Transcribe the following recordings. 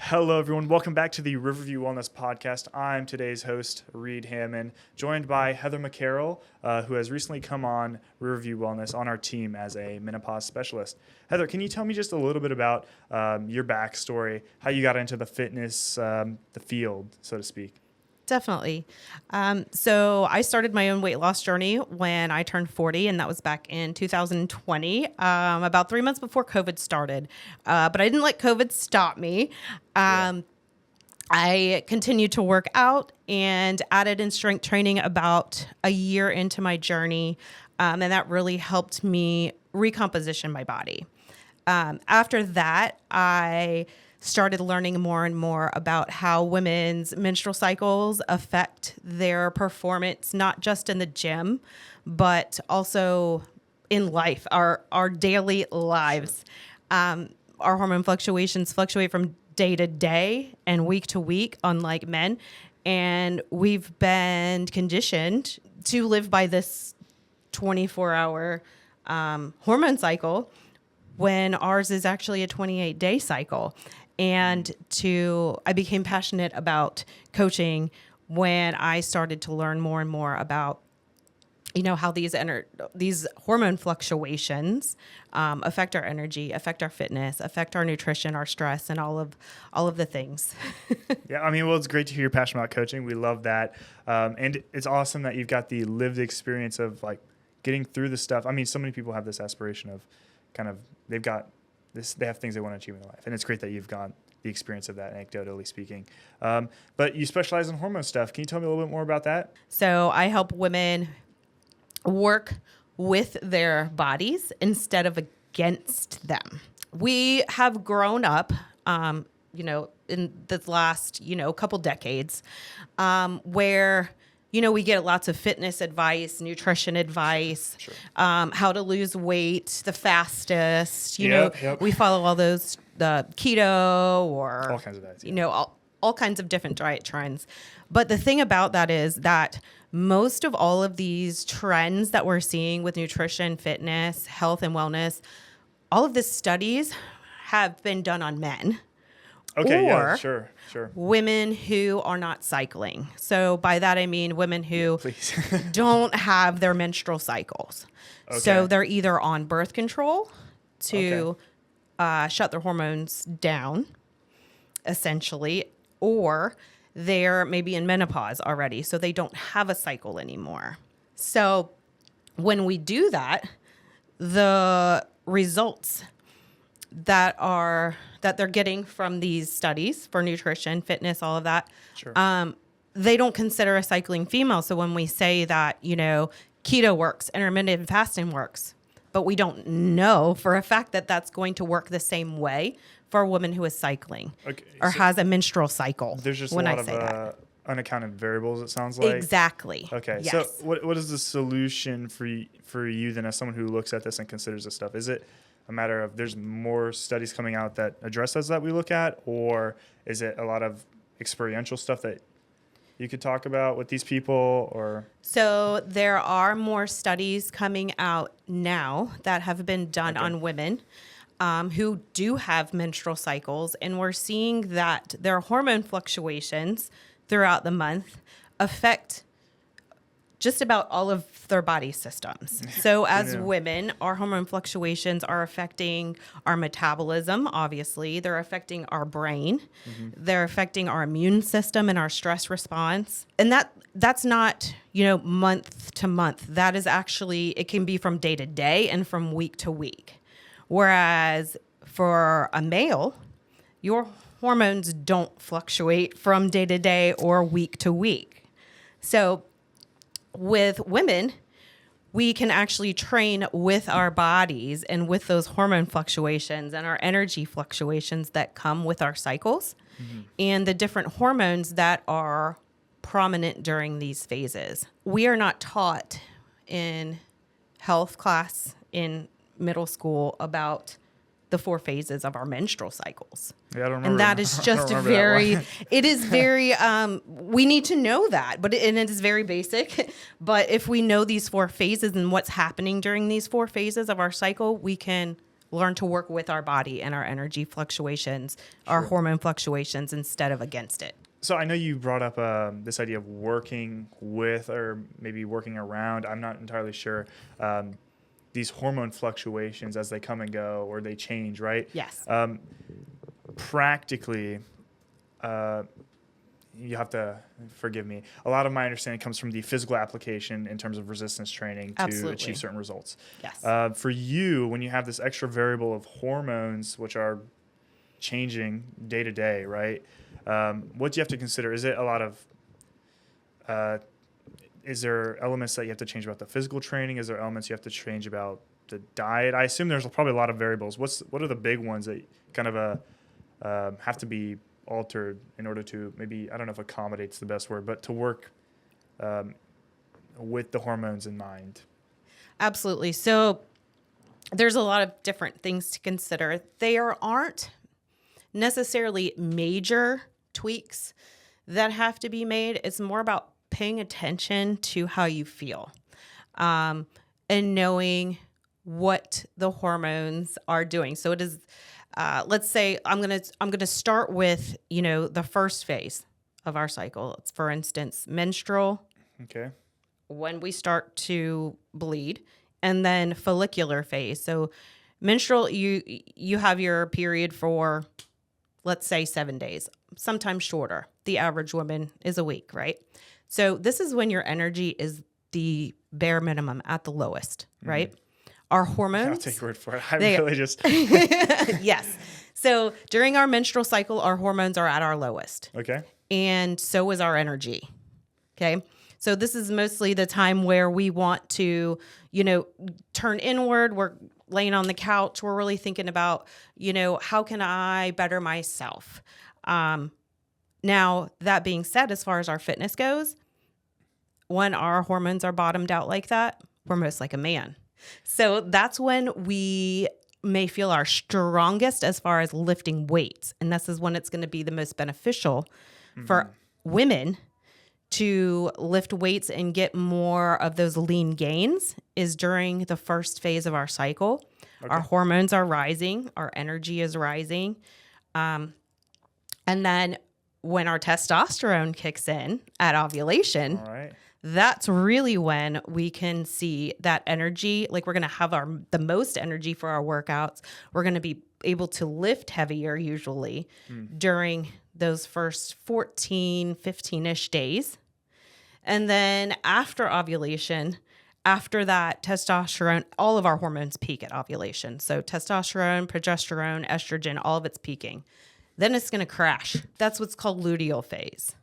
Hello, everyone. Welcome back to the Riverview Wellness Podcast. I'm today's host, Reed Hammen, joined by Heather McCarel, who has recently come on Riverview Wellness on our team as a menopause specialist. Heather, can you tell me just a little bit about your backstory, how you got into the fitness, the field, so to speak? Definitely. So I started my own weight loss journey when I turned 40, and that was back in 2020, about 3 months before COVID started. But I didn't let COVID stop me. I continued to work out and added in strength training about a year into my journey. And that really helped me recomposition my body. After that, I started learning more and more about how women's menstrual cycles affect their performance, not just in the gym, but also in life, our daily lives. Our hormone fluctuations fluctuate from day to day and week to week, unlike men. And we've been conditioned to live by this 24-hour hormone cycle when ours is actually a 28-day cycle. And I became passionate about coaching when I started to learn more and more about, how these hormone fluctuations affect our energy, affect our fitness, affect our nutrition, our stress, and all of the things. Yeah, it's great to hear you're passionate about coaching. We love that, and it's awesome that you've got the lived experience of like getting through the stuff. So many people have this aspiration of they've got this, they have things they want to achieve in their life. And it's great that you've got the experience of that, anecdotally speaking. But you specialize in hormone stuff. Can you tell me a little bit more about that? So I help women work with their bodies instead of against them. We have grown up, in the last, couple decades, where we get lots of fitness advice, nutrition advice, Sure. How to lose weight the fastest. Yep. We follow all those, the keto or All kinds of diets. all kinds of different diet trends. But the thing about that is that most of all of these trends that we're seeing with nutrition, fitness, health, and wellness, all of these studies have been done on men. Okay, or yeah, sure. women who are not cycling. So by that I mean women who Please. don't have their menstrual cycles. Okay. So they're either on birth control to shut their hormones down, essentially, or they're maybe in menopause already, so they don't have a cycle anymore. So when we do that, the results that they're getting from these studies for nutrition, fitness, all of that, Sure. They don't consider a cycling female. So when we say that, keto works, intermittent fasting works, but we don't know for a fact that that's going to work the same way for a woman who is cycling or has a menstrual cycle. There's just when a lot I say of unaccounted variables, it sounds like. Exactly. Okay, Yes. so what is the solution for you then as someone who looks at this and considers this stuff? Is it a matter of there's more studies coming out that address those that we look at, or is it a lot of experiential stuff that you could talk about with these people? Or So there are more studies coming out now that have been done on women who do have menstrual cycles, and we're seeing that their hormone fluctuations throughout the month affect just about all of their body systems. So as women, our hormone fluctuations are affecting our metabolism, obviously. They're affecting our brain. Mm-hmm. They're affecting our immune system and our stress response. And that's not, month to month. That is actually, it can be from day to day and from week to week. Whereas for a male, your hormones don't fluctuate from day to day or week to week. So with women, we can actually train with our bodies and with those hormone fluctuations and our energy fluctuations that come with our cycles and the different hormones that are prominent during these phases. We are not taught in health class in middle school about the 4 phases of our menstrual cycles. Yeah, I don't remember. And that is just it is very, we need to know that, and it is very basic. But if we know these 4 phases and what's happening during these 4 phases of our cycle, we can learn to work with our body and our energy fluctuations, our hormone fluctuations instead of against it. So I know you brought up this idea of working with or maybe working around, I'm not entirely sure, these hormone fluctuations as they come and go or they change, right? Yes. Practically, you have to forgive me. A lot of my understanding comes from the physical application in terms of resistance training to achieve certain results. Yes. For you, when you have this extra variable of hormones, which are changing day to day, right? What do you have to consider? Is it a lot of, is there elements that you have to change about the physical training? Is there elements you have to change about the diet? I assume there's probably a lot of variables. What are the big ones that kind of have to be altered in order to maybe, I don't know if accommodate's the best word, but to work with the hormones in mind? Absolutely. So there's a lot of different things to consider. There aren't necessarily major tweaks that have to be made. It's more about paying attention to how you feel, and knowing what the hormones are doing. So it is, let's say I'm gonna start with, the first phase of our cycle. It's, for instance, menstrual. Okay. When we start to bleed, and then follicular phase. So menstrual, you have your period for, let's say, 7 days, sometimes shorter. The average woman is a week, right? So this is when your energy is the bare minimum at the lowest, right? Our hormones. I'll take your word for it. Really just. Yes. So during our menstrual cycle, our hormones are at our lowest. Okay. And so is our energy. Okay. So this is mostly the time where we want to, turn inward. We're laying on the couch. We're really thinking about, how can I better myself? Now, that being said, as far as our fitness goes, when our hormones are bottomed out like that, we're most like a man. So that's when we may feel our strongest as far as lifting weights. And this is when it's going to be the most beneficial for women to lift weights and get more of those lean gains is during the first phase of our cycle. Okay. Our hormones are rising. Our energy is rising. And then when our testosterone kicks in at ovulation, all right, that's really when we can see that energy. Like, we're going to have the most energy for our workouts. We're going to be able to lift heavier usually during those first 14, 15-ish days. And then after ovulation, after that, testosterone, all of our hormones peak at ovulation. So testosterone, progesterone, estrogen, all of it's peaking. Then it's going to crash. That's what's called luteal phase.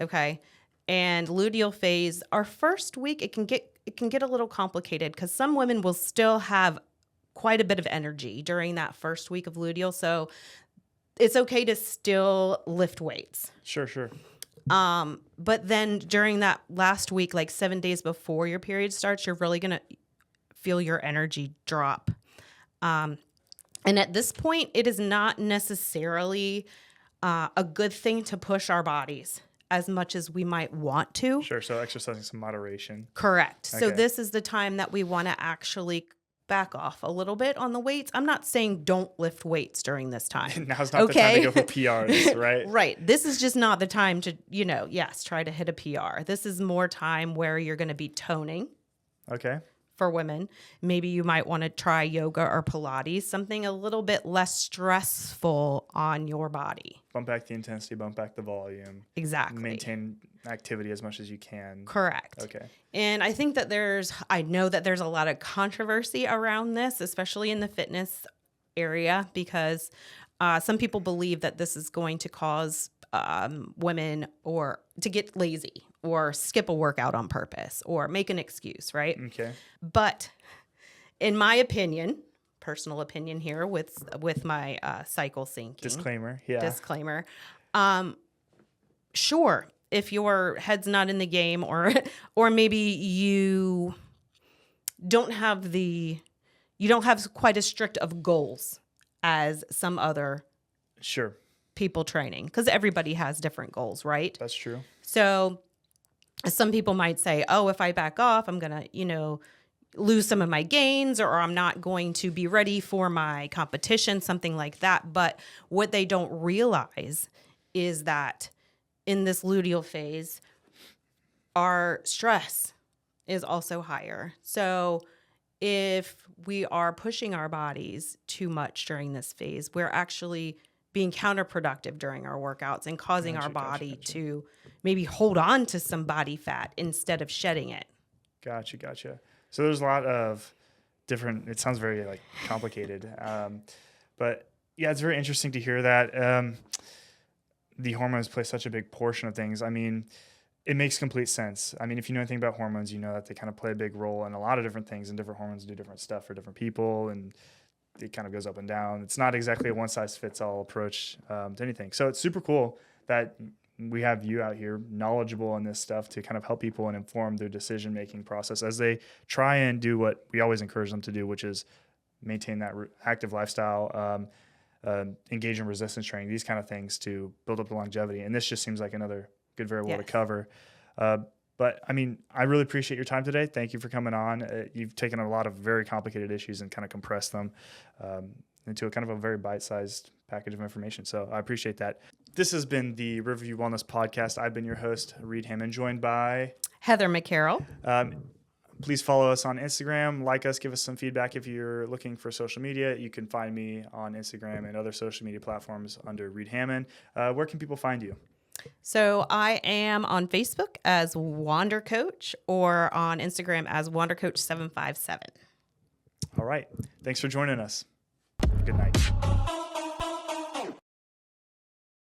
Okay. And luteal phase, our first week, it can get a little complicated because some women will still have quite a bit of energy during that first week of luteal. So it's okay to still lift weights. Sure. But then during that last week, like 7 days before your period starts, you're really going to feel your energy drop. And at this point, it is not necessarily a good thing to push our bodies as much as we might want to. Sure. So exercising some moderation. Correct. Okay. So this is the time that we want to actually back off a little bit on the weights. I'm not saying don't lift weights during this time. Now's not the time to go for PRs, right? Right. This is just not the time to, try to hit a PR. This is more time where you're going to be toning. Okay. For women. Maybe you might want to try yoga or Pilates, something a little bit less stressful on your body. Bump back the intensity, bump back the volume. Exactly. Maintain activity as much as you can. Correct. Okay. And I think that I know that there's a lot of controversy around this, especially in the fitness area, because some people believe that this is going to cause women or to get lazy or skip a workout on purpose or make an excuse, right? Okay. But in my opinion, personal opinion here with my cycle syncing. Disclaimer. Yeah. Disclaimer. Sure, if your head's not in the game or maybe you don't have quite as strict of goals as some other Sure. people training, because everybody has different goals, right? That's true. So some people might say, oh, if I back off, I'm going to, lose some of my gains, or I'm not going to be ready for my competition, something like that. But what they don't realize is that in this luteal phase, our stress is also higher. So if we are pushing our bodies too much during this phase, we're actually being counterproductive during our workouts and causing our body to maybe hold on to some body fat instead of shedding it. Gotcha. So there's a lot of different, it sounds very like complicated. But yeah, it's very interesting to hear that the hormones play such a big portion of things. I mean, it makes complete sense. I mean, if you know anything about hormones, you know that they kind of play a big role in a lot of different things, and different hormones do different stuff for different people, and it kind of goes up and down. It's not exactly a one-size-fits-all approach to anything. So it's super cool that we have you out here knowledgeable in this stuff to kind of help people and inform their decision-making process as they try and do what we always encourage them to do, which is maintain that active lifestyle, engage in resistance training, these kind of things to build up the longevity. And this just seems like another good variable to cover. But I mean, I really appreciate your time today. Thank you for coming on. You've taken a lot of very complicated issues and kind of compressed them into a kind of a very bite-sized package of information. So I appreciate that. This has been the Riverview Wellness Podcast. I've been your host, Reed Hammen, joined by Heather McCarel. Please follow us on Instagram, like us, give us some feedback. If you're looking for social media, you can find me on Instagram and other social media platforms under Reed Hammen. Where can people find you? So I am on Facebook as Wander Coach, or on Instagram as Wander Coach 757. All right. Thanks for joining us. Good night.